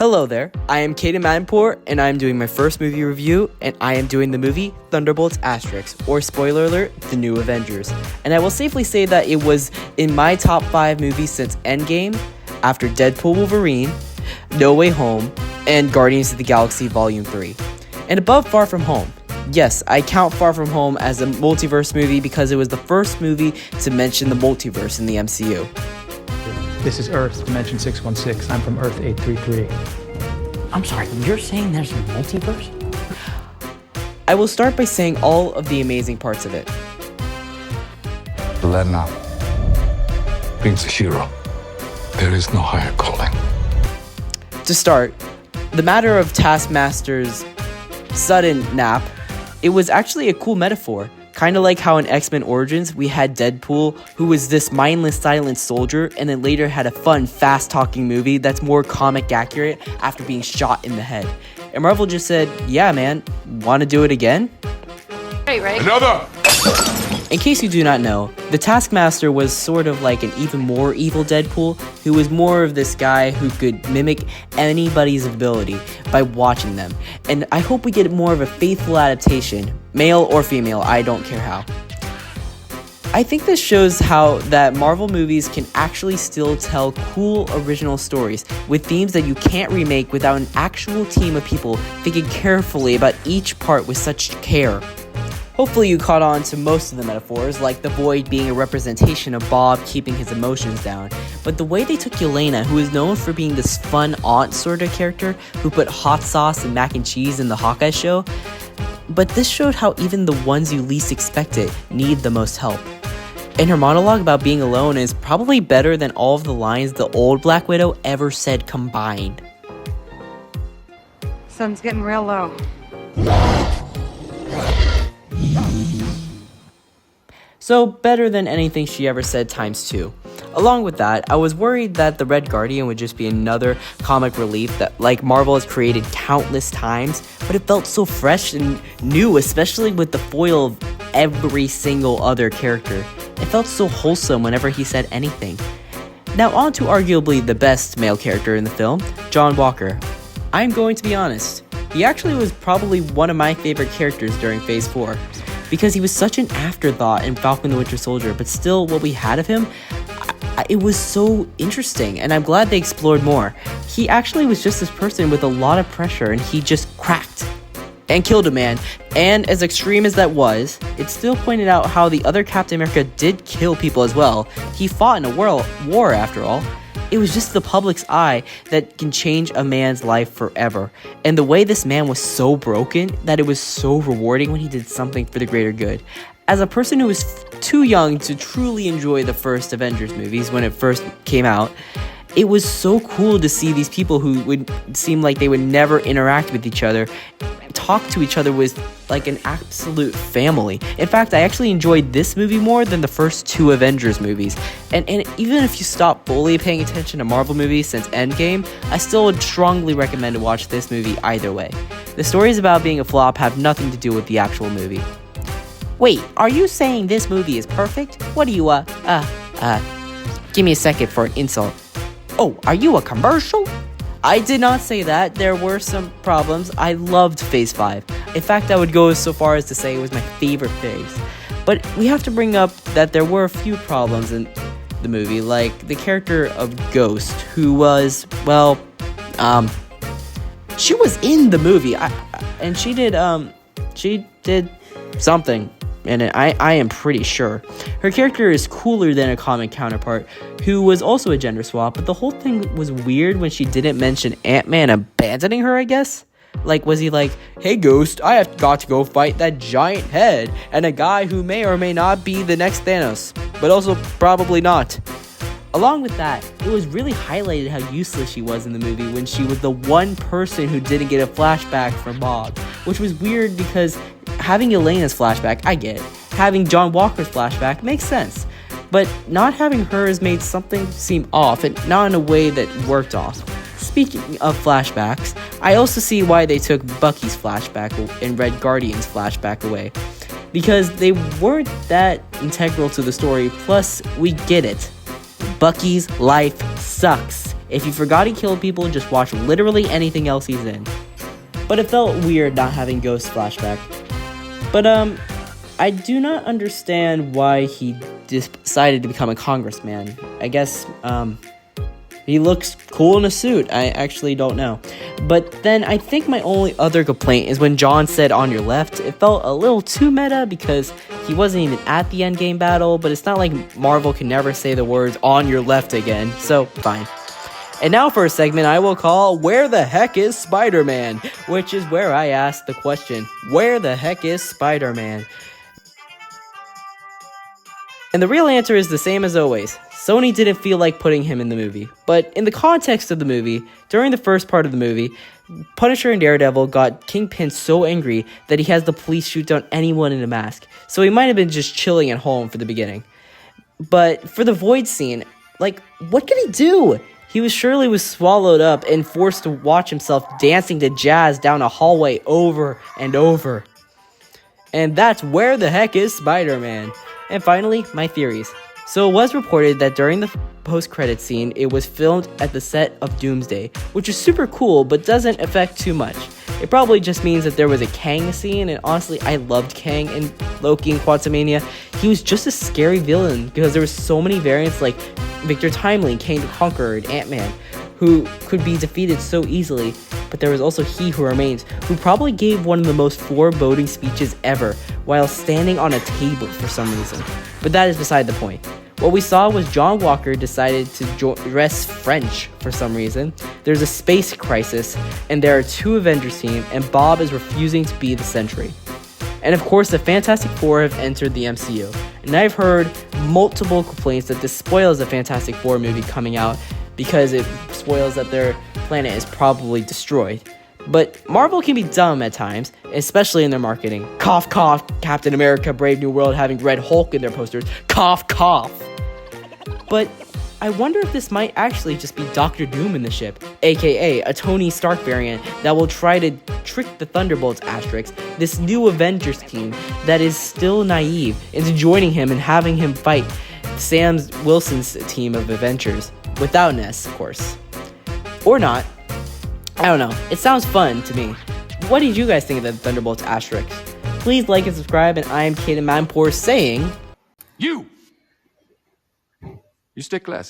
Hello there, I am Kaden Madenpour, and I am doing my first movie review, and I am doing the movie Thunderbolts *, or spoiler alert, The New Avengers. And I will safely say that it was in my top 5 movies since Endgame, after Deadpool Wolverine, No Way Home, and Guardians of the Galaxy Volume 3. And above Far From Home. Yes, I count Far From Home as a multiverse movie because it was the first movie to mention the multiverse in the MCU. This is Earth, Dimension 616. I'm from Earth 833. I'm sorry, you're saying there's a multiverse? I will start by saying all of the amazing parts of it. Lena being a hero. There is no higher calling. To start, the matter of Taskmaster's sudden nap, it was actually a cool metaphor. Kind of like how in X-Men Origins, we had Deadpool, who was this mindless, silent soldier, and then later had a fun, fast-talking movie that's more comic accurate after being shot in the head. And Marvel just said, yeah, man, want to do it again? Right. Another! In case you do not know, the Taskmaster was sort of like an even more evil Deadpool, who was more of this guy who could mimic anybody's ability by watching them. And I hope we get more of a faithful adaptation, male or female, I don't care how. I think this shows how that Marvel movies can actually still tell cool original stories with themes that you can't remake without an actual team of people thinking carefully about each part with such care. Hopefully you caught on to most of the metaphors, like the Void being a representation of Bob keeping his emotions down. But the way they took Yelena, who is known for being this fun aunt sort of character who put hot sauce and mac and cheese in the Hawkeye show, but this showed how even the ones you least expected need the most help. And her monologue about being alone is probably better than all of the lines the old Black Widow ever said combined. Sun's getting real low. So better than anything she ever said times 2. Along with that, I was worried that the Red Guardian would just be another comic relief that like Marvel has created countless times, but it felt so fresh and new, especially with the foil of every single other character. It felt so wholesome whenever he said anything. Now on to arguably the best male character in the film, John Walker. I'm going to be honest, he actually was probably one of my favorite characters during Phase 4. Because he was such an afterthought in Falcon the Winter Soldier, but still what we had of him, it was so interesting, and I'm glad they explored more. He actually was just this person with a lot of pressure, and he just cracked and killed a man. And as extreme as that was, it still pointed out how the other Captain America did kill people as well. He fought in a world war after all. It was just the public's eye that can change a man's life forever. And the way this man was so broken that it was so rewarding when he did something for the greater good. As a person who was too young to truly enjoy the first Avengers movies when it first came out, it was so cool to see these people who would seem like they would never interact with each other talk to each other with like an absolute family. In fact, I actually enjoyed this movie more than the first 2 Avengers movies. And even if you stop fully paying attention to Marvel movies since Endgame, I still would strongly recommend to watch this movie either way. The stories about being a flop have nothing to do with the actual movie. Wait, are you saying this movie is perfect? What are you, give me a second for an insult. Oh, are you a commercial? I did not say that. There were some problems. I loved Phase 5. In fact, I would go so far as to say it was my favorite phase. But we have to bring up that there were a few problems in the movie, like the character of Ghost, who was, well, she was in the movie, and she did something in it. I am pretty sure. Her character is cooler than a comic counterpart, who was also a gender swap, but the whole thing was weird when she didn't mention Ant-Man abandoning her, I guess? Like, was he like, hey Ghost, I have got to go fight that giant head, and a guy who may or may not be the next Thanos, but also probably not. Along with that, it was really highlighted how useless she was in the movie when she was the one person who didn't get a flashback from Bob, which was weird because having Elena's flashback, I get it. Having John Walker's flashback makes sense. But not having hers made something seem off, and not in a way that worked off. Speaking of flashbacks, I also see why they took Bucky's flashback and Red Guardian's flashback away. Because they weren't that integral to the story, plus we get it. Bucky's life sucks. If you forgot he killed people, just watch literally anything else he's in. But it felt weird not having Ghost flashback. But I do not understand why he decided to become a congressman. I guess he looks cool in a suit. I actually don't know. But then I think my only other complaint is when John said on your left. It felt a little too meta because he wasn't even at the endgame battle, but it's not like Marvel can never say the words on your left again, so fine. And now for a segment I will call Where the Heck is Spider-Man? Which is where I ask the question, where the heck is Spider-Man? And the real answer is the same as always. Sony didn't feel like putting him in the movie. But in the context of the movie, during the first part of the movie, Punisher and Daredevil got Kingpin so angry that he has the police shoot down anyone in a mask. So he might have been just chilling at home for the beginning. But for the Void scene, like, what could he do? He was swallowed up and forced to watch himself dancing to jazz down a hallway over and over. And that's where the heck is Spider-Man. And finally, my theories. So it was reported that during the post-credit scene, it was filmed at the set of Doomsday, which is super cool, but doesn't affect too much. It probably just means that there was a Kang scene, and honestly, I loved Kang in Loki and Quantumania. He was just a scary villain, because there were so many variants like Victor Timely, Kang the Conqueror, and Ant-Man, who could be defeated so easily, but there was also He Who Remains, who probably gave one of the most foreboding speeches ever, while standing on a table for some reason. But that is beside the point. What we saw was John Walker decided to dress French for some reason. There's a space crisis, and there are 2 Avengers teams, and Bob is refusing to be the Sentry. And of course, the Fantastic Four have entered the MCU, and I've heard multiple complaints that this spoils the Fantastic Four movie coming out because it spoils that their planet is probably destroyed. But Marvel can be dumb at times, especially in their marketing. Cough, cough, Captain America, Brave New World having Red Hulk in their posters. Cough, cough. But I wonder if this might actually just be Doctor Doom in the ship, aka a Tony Stark variant that will try to trick the Thunderbolts asterisk, this new Avengers team that is still naive, into joining him and having him fight Sam Wilson's team of Avengers, without Ness, of course. Or not. I don't know. It sounds fun to me. What did you guys think of the Thunderbolts asterisk? Please like and subscribe, and I am Kaden Manpour saying... You stay classy.